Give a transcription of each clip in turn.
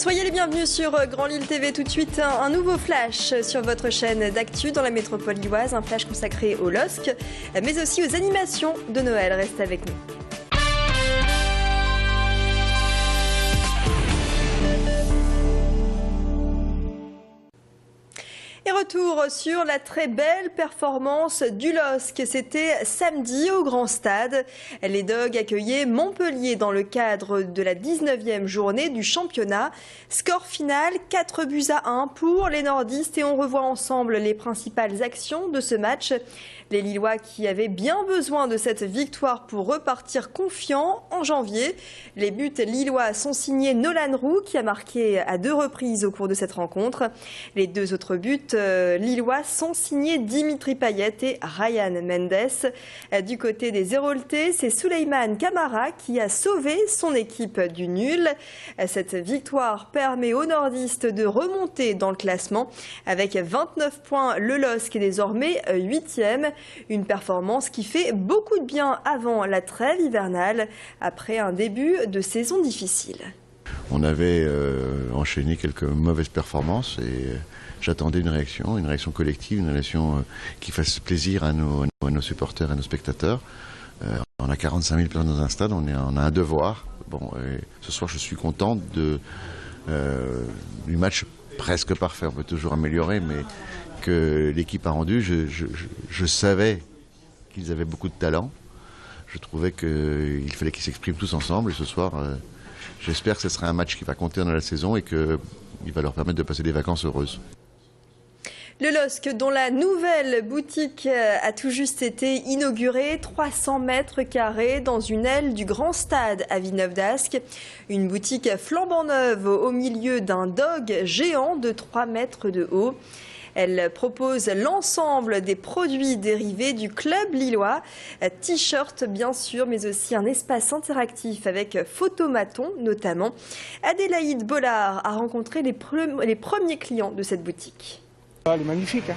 Soyez les bienvenus sur Grand Lille TV. Tout de suite, un nouveau flash sur votre chaîne d'actu dans la métropole lilloise. Un flash consacré au LOSC, mais aussi aux animations de Noël. Restez avec nous. Et retour sur la très belle performance du LOSC. C'était samedi au Grand Stade. Les Dogs accueillaient Montpellier dans le cadre de la 19e journée du championnat. Score final 4-1 pour les nordistes. Et on revoit ensemble les principales actions de ce match. Les Lillois qui avaient bien besoin de cette victoire pour repartir confiants en janvier. Les buts lillois sont signés Nolan Roux qui a marqué à 2 reprises au cours de cette rencontre. Les 2 autres buts lillois sont signés Dimitri Payet et Ryan Mendes. Du côté des Héroltais, c'est Souleymane Camara qui a sauvé son équipe du nul. Cette victoire permet aux nordistes de remonter dans le classement. Avec 29 points, le LOSC est désormais 8e. Une performance qui fait beaucoup de bien avant la trêve hivernale, après un début de saison difficile. On avait enchaîné quelques mauvaises performances et j'attendais une réaction collective, une réaction qui fasse plaisir à nos supporters, à nos spectateurs. On a 45 000 personnes dans un stade, on a un devoir. Bon, ce soir, je suis content du match presque parfait. On peut toujours améliorer, mais que l'équipe a rendu. Je savais qu'ils avaient beaucoup de talent. Je trouvais qu'il fallait qu'ils s'expriment tous ensemble. Et ce soir, j'espère que ce sera un match qui va compter dans la saison et qu'il va leur permettre de passer des vacances heureuses. Le LOSC, dont la nouvelle boutique a tout juste été inaugurée, 300 mètres carrés dans une aile du Grand Stade à Villeneuve-d'Ascq. Une boutique flambant neuve au milieu d'un dog géant de 3 mètres de haut. Elle propose l'ensemble des produits dérivés du club lillois, t-shirts bien sûr, mais aussi un espace interactif avec photomaton notamment. Adélaïde Bollard a rencontré les premiers clients de cette boutique. Elle est magnifique, hein.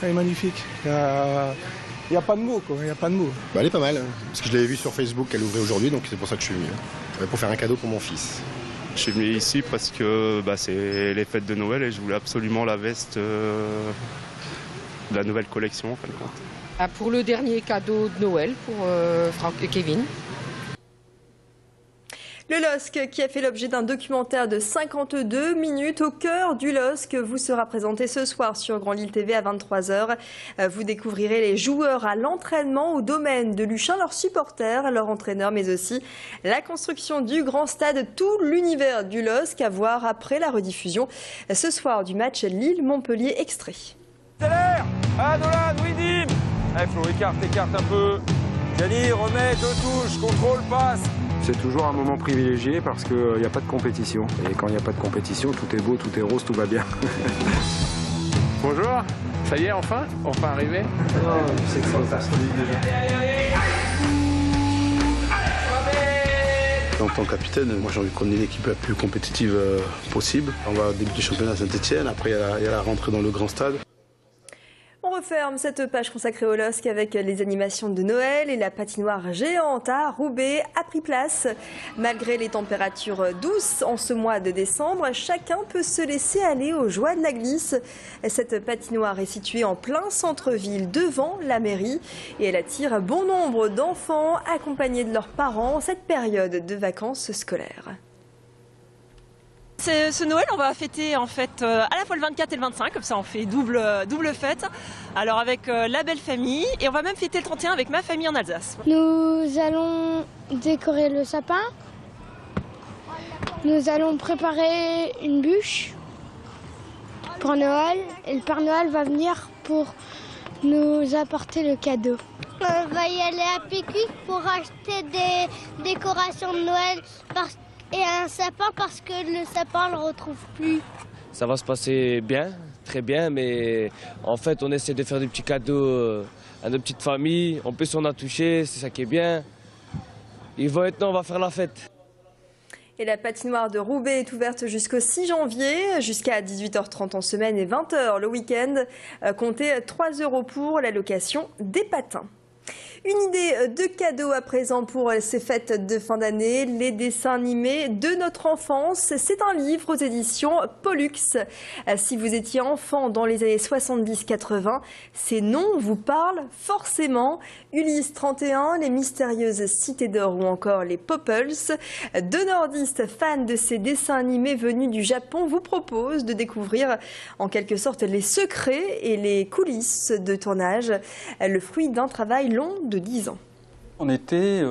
Elle est magnifique. Il n'y a pas de mots, quoi. Il n'y a pas de mots. Elle est pas mal, parce que je l'avais vue sur Facebook, elle ouvrait aujourd'hui, donc c'est pour ça que je suis venu. Pour faire un cadeau pour mon fils. Je suis venu ici parce que c'est les fêtes de Noël et je voulais absolument la veste de la nouvelle collection en fin de compte. Pour le dernier cadeau de Noël pour Franck et Kevin. Le LOSC qui a fait l'objet d'un documentaire de 52 minutes au cœur du LOSC vous sera présenté ce soir sur Grand Lille TV à 23 h. Vous découvrirez les joueurs à l'entraînement au domaine de Luchin, leurs supporters, leurs entraîneurs, mais aussi la construction du Grand Stade, tout l'univers du LOSC à voir après la rediffusion ce soir du match Lille-Montpellier extrait. Accélère. Ah, Nolan, Widim. Allez Flo, écarte un peu. Gianni, remet, 2 touches, contrôle, passe. C'est toujours un moment privilégié parce qu'il n'y a pas de compétition. Et quand il n'y a pas de compétition, tout est beau, tout est rose, tout va bien. Bonjour, ça y est, enfin arrivé. C'est En tant que capitaine, moi j'ai envie qu'on ait l'équipe la plus compétitive possible. On va débuter le championnat à Saint-Etienne, après il y a la rentrée dans le Grand Stade. On referme cette page consacrée au LOSC avec les animations de Noël et la patinoire géante à Roubaix a pris place. Malgré les températures douces en ce mois de décembre, chacun peut se laisser aller aux joies de la glisse. Cette patinoire est située en plein centre-ville devant la mairie et elle attire bon nombre d'enfants accompagnés de leurs parents en cette période de vacances scolaires. Ce Noël, on va fêter en fait à la fois le 24 et le 25, comme ça on fait double fête. Alors avec la belle famille et on va même fêter le 31 avec ma famille en Alsace. Nous allons décorer le sapin. Nous allons préparer une bûche pour Noël et le Père Noël va venir pour nous apporter le cadeau. On va y aller à Pickwick pour acheter des décorations de Noël et un sapin parce que le sapin on le retrouve plus. Ça va se passer bien, très bien, mais en fait on essaie de faire des petits cadeaux à nos petites familles. En plus on a touché, c'est ça qui est bien. Et maintenant on va faire la fête. Et la patinoire de Roubaix est ouverte jusqu'au 6 janvier, jusqu'à 18h30 en semaine et 20 h le week-end. Comptez 3 € pour la location des patins. Une idée de cadeau à présent pour ces fêtes de fin d'année, les dessins animés de notre enfance. C'est un livre aux éditions Pollux. Si vous étiez enfant dans les années 70-80, ces noms vous parlent forcément. Ulysse 31, les mystérieuses cités d'or ou encore les Popples. Deux nordistes fans de ces dessins animés venus du Japon vous proposent de découvrir en quelque sorte les secrets et les coulisses de tournage, le fruit d'un travail long de 10 ans. On était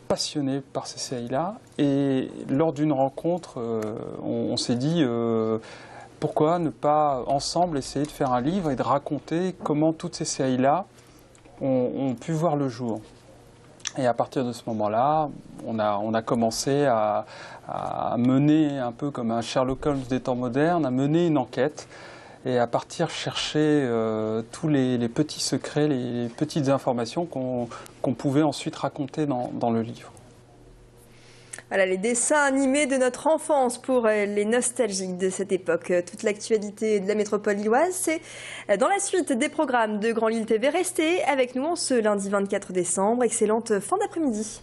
passionnés par ces séries-là et lors d'une rencontre, on s'est dit pourquoi ne pas ensemble essayer de faire un livre et de raconter comment toutes ces séries-là ont pu voir le jour. Et à partir de ce moment-là, on a commencé à mener, un peu comme un Sherlock Holmes des temps modernes, à mener une enquête et à partir chercher tous les petits secrets, les petites informations qu'on pouvait ensuite raconter dans le livre. Voilà les dessins animés de notre enfance pour les nostalgiques de cette époque. Toute l'actualité de la métropole lilloise, c'est dans la suite des programmes de Grand Lille TV. Restez avec nous en ce lundi 24 décembre. Excellente fin d'après-midi.